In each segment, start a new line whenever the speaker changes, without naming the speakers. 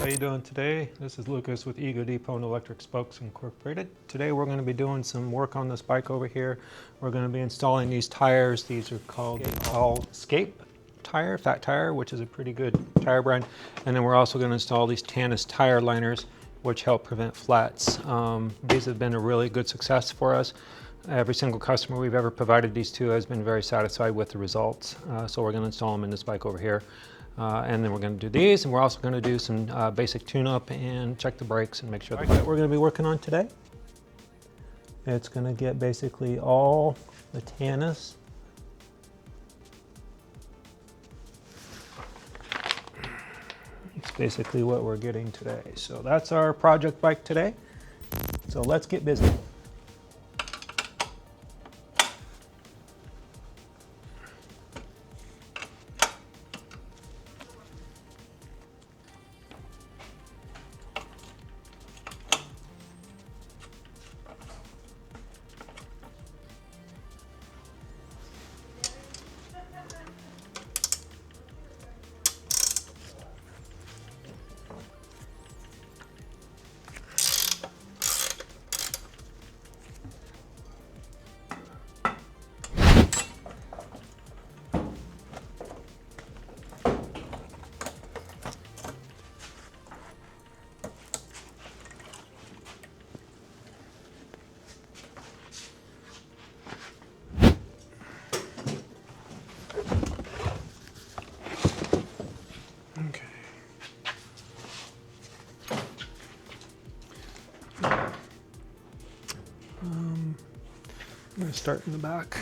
How you doing today? This is Lucas with Ego Depot and Electric Spokes Incorporated. Today we're going to be doing some work on this bike over here. We're going to be installing these tires. These are called All Escape tire, fat tire, which is a pretty good tire brand. And then we're also going to install these TANNUS tire liners, which help prevent flats. These have been a really good success for us. Every single customer we've ever provided these to has been very satisfied with the results. So we're going to install them in this bike over here. And then we're going to do these, and we're also going to do some basic tune-up and check the brakes and make sure that we're going to be working on today. It's going to get basically all the TANNUS. It's basically what we're getting today. So that's our project bike today. So let's get busy. I'm going to start in the back.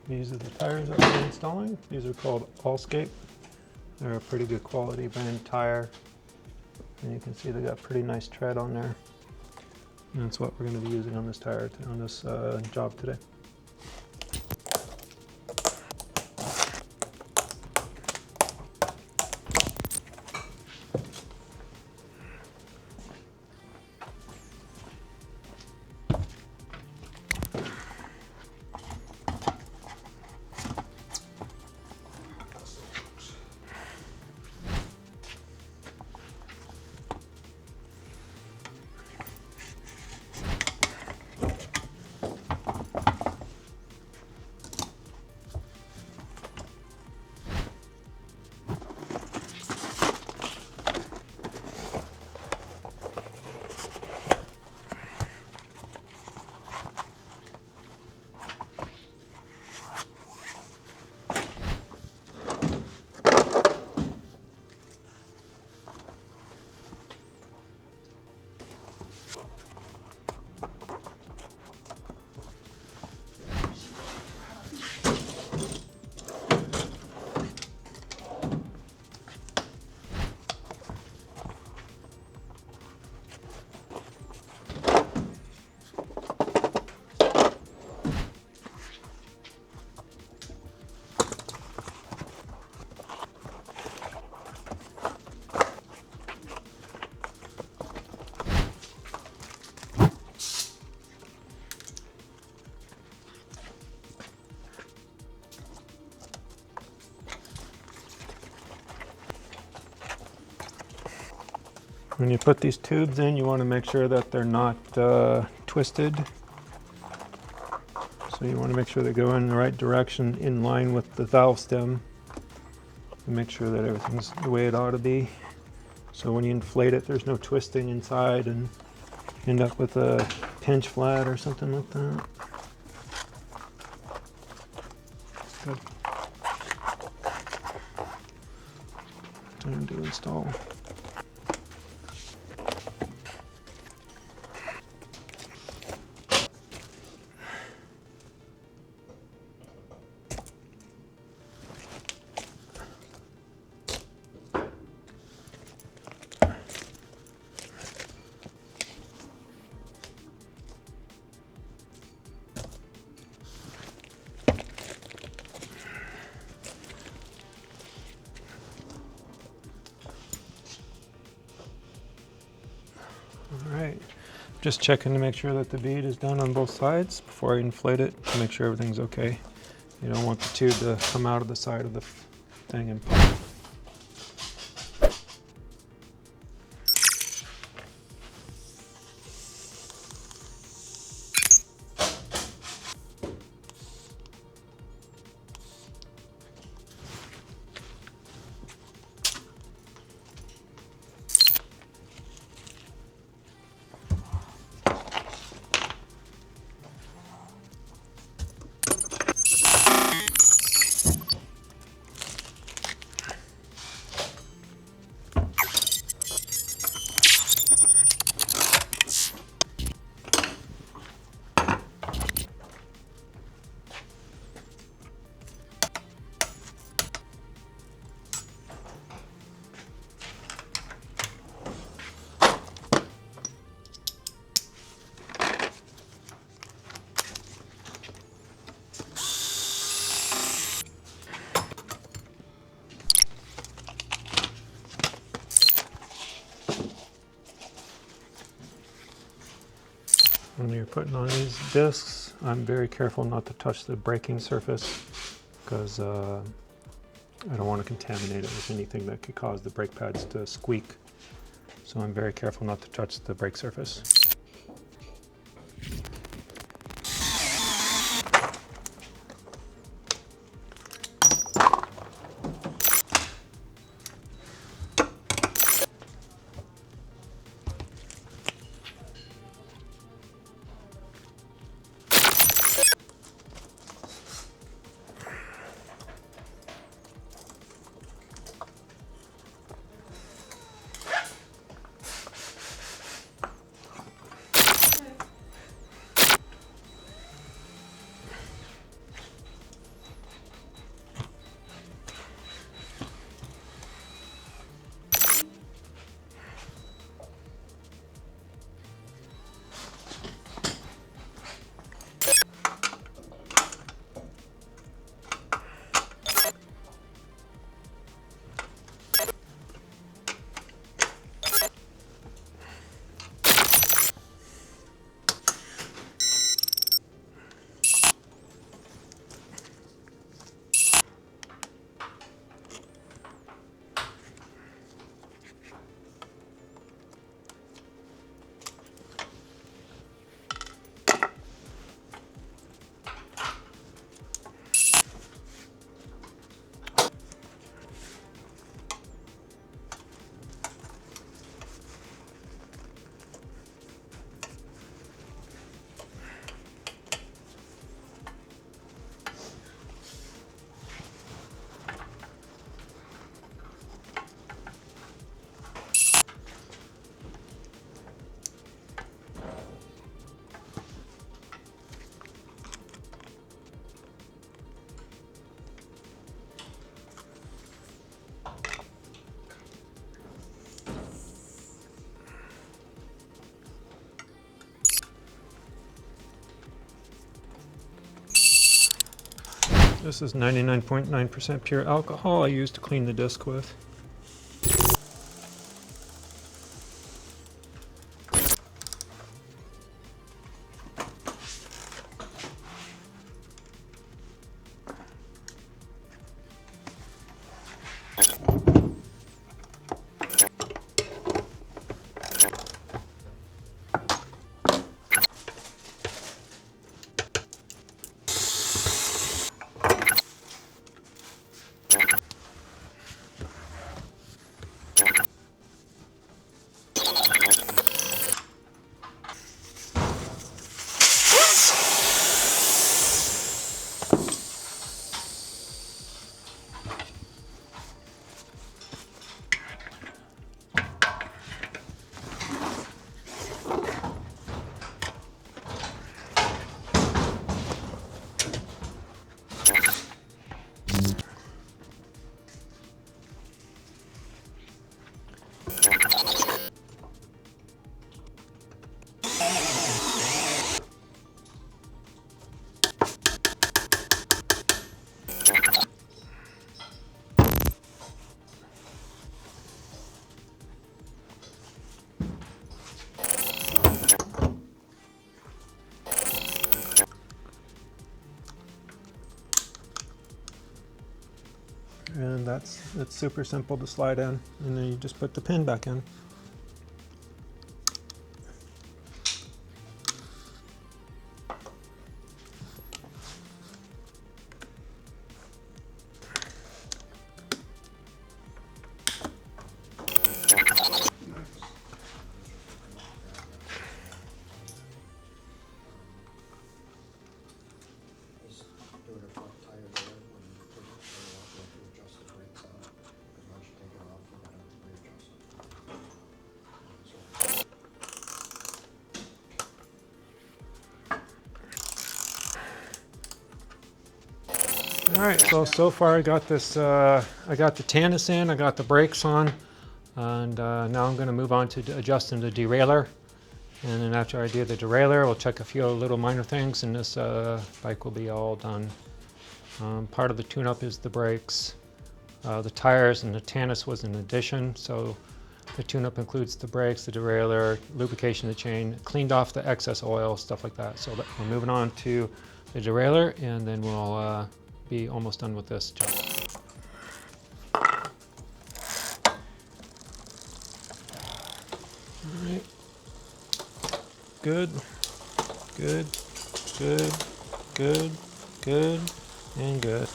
These are the tires that we're installing. These are called Allscape. They're a pretty good quality brand tire. And you can see they got pretty nice tread on there. And that's what we're going to be using on this tire, on this job today. When you put these tubes in, you want to make sure that they're not twisted. So you want to make sure they go in the right direction in line with the valve stem. And make sure that everything's the way it ought to be. So when you inflate it, there's no twisting inside and end up with a pinch flat or something like that. Good. Time to install. Alright, just checking to make sure that the bead is done on both sides before I inflate it to make sure everything's okay. You don't want the tube to come out of the side of the thing and pop. When you're putting on these discs, I'm very careful not to touch the braking surface because I don't want to contaminate it with anything that could cause the brake pads to squeak. So I'm very careful not to touch the brake surface. This is 99.9% pure alcohol I used to clean the disc with. And it's super simple to slide in, and then you just put the pin back in. All right, so far I got this. I got the TANNUS in, I got the brakes on, and now I'm going to move on to adjusting the derailleur. And then after I do the derailleur, we'll check a few little minor things, and this bike will be all done. Part of the tune-up is the brakes, the tires, and the TANNUS was an addition. So the tune-up includes the brakes, the derailleur, lubrication of the chain, cleaned off the excess oil, stuff like that. So we're moving on to the derailleur, and then we'll be almost done with this job. All right. Good, good, good, good, good, and good.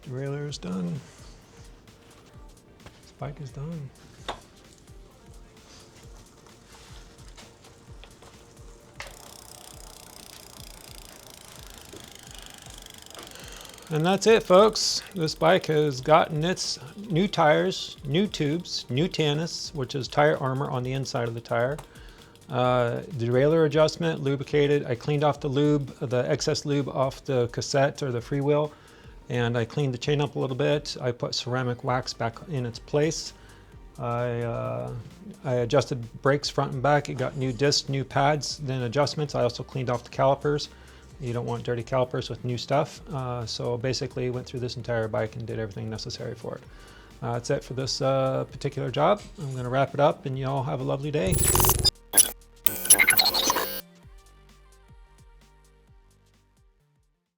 Derailleur is done. This bike is done. And that's it, folks. This bike has gotten its new tires, new tubes, new TANNUS, which is tire armor on the inside of the tire. Derailleur adjustment, lubricated. I cleaned off the lube, the excess lube off the cassette or the freewheel, and I cleaned the chain up a little bit. I put ceramic wax back in its place. I adjusted brakes front and back. It got new discs, new pads, then adjustments. I also cleaned off the calipers. You don't want dirty calipers with new stuff. So basically went through this entire bike and did everything necessary for it. That's it for this particular job. I'm gonna wrap it up and y'all have a lovely day.